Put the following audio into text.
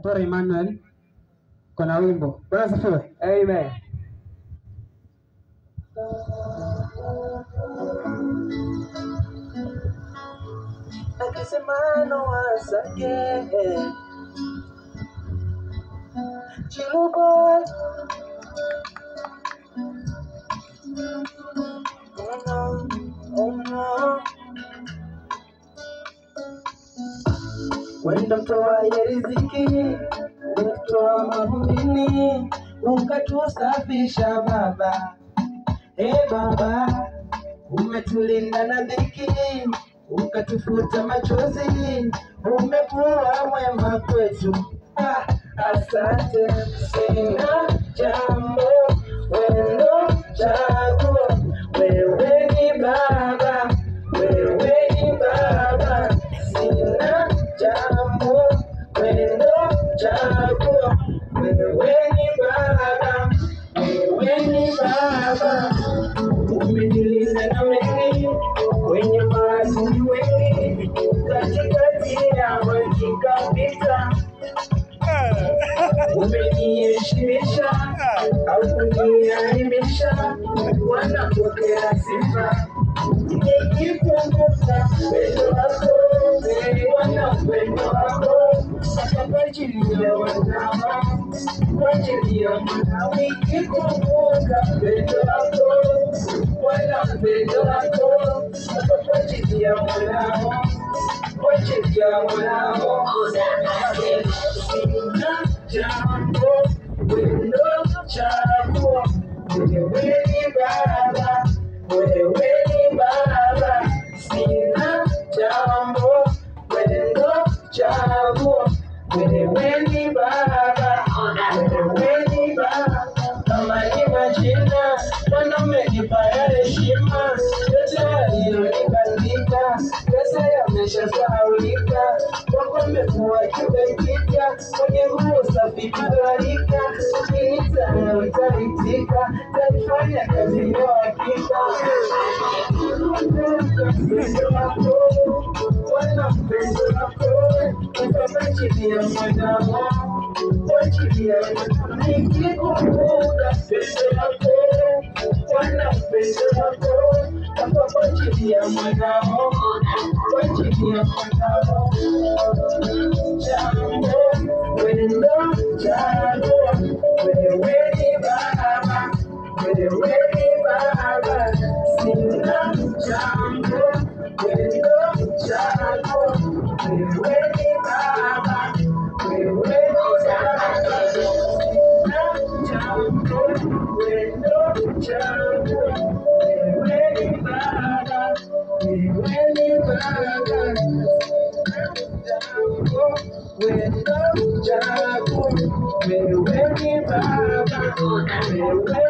Atore Emmanuel kuna wimbo. Bwana asifiwe. Amen. Akisema no once again. Chiluboy. Oh no, oh no. Wenda mtoa ya riziki, mtoa mavumbini, ukatusafisha Baba. Baba, umetulinda na dhiki, ukatufuta machozi, umekuwa mwema kwetu. Asante, sina jambo, wendo chaguo, wewe ni Baba, wewe ni Baba. Sina jambo, wendo chaguo, wewe ni Baba, wewe ni Baba. Umenilinda na mengi, wenye maadui wengi, katikati ya wengi kabisa. Umeniheshimisha au kuniaimisha, wanapokea sifa. Nikikumbuka pendo lako, wana upendo wako, hata kwa ajili ya wanao, kwa ajili ya mwanao. Nikikumbuka pendo lako, wana upendo wako, hata kwa ajili ya mwanao, kwa ajili ya mwanao. Sina jambo, wendo chaguo, wewe ni Baba, wewe ni Baba. Sina jambo, wendo chaguo, wewe ni Baba, wewe ni Baba. Kama ni majina, Bwana umenipa ya heshima, yote yaliyonibandika, pesa yameshasahaulika, kwako umekuwa kiumbe kipya, mwenye nguvu safi kadhalika. Ukiniita na utaitika, tanifanya kazi ya hakika. Pendo lako, wana pendo lako, kwa ajili ya mwanao, kwa ajili ya mwanao. Nikikumbuka pendo lako, wana pendo lako, kwa ajili ya mwanao, kwa ajili ya mwanao. Jambo, wendo chaguo, wewe ni Baba, wewe ni Baba. Sina jambo, wendo chaguo, wewe ni Baba, wewe ni Baba. Sina jambo, wendo chaguo, wewe ni Baba, wewe ni Baba. Wendo chaguo, wewe ni Baba, wewe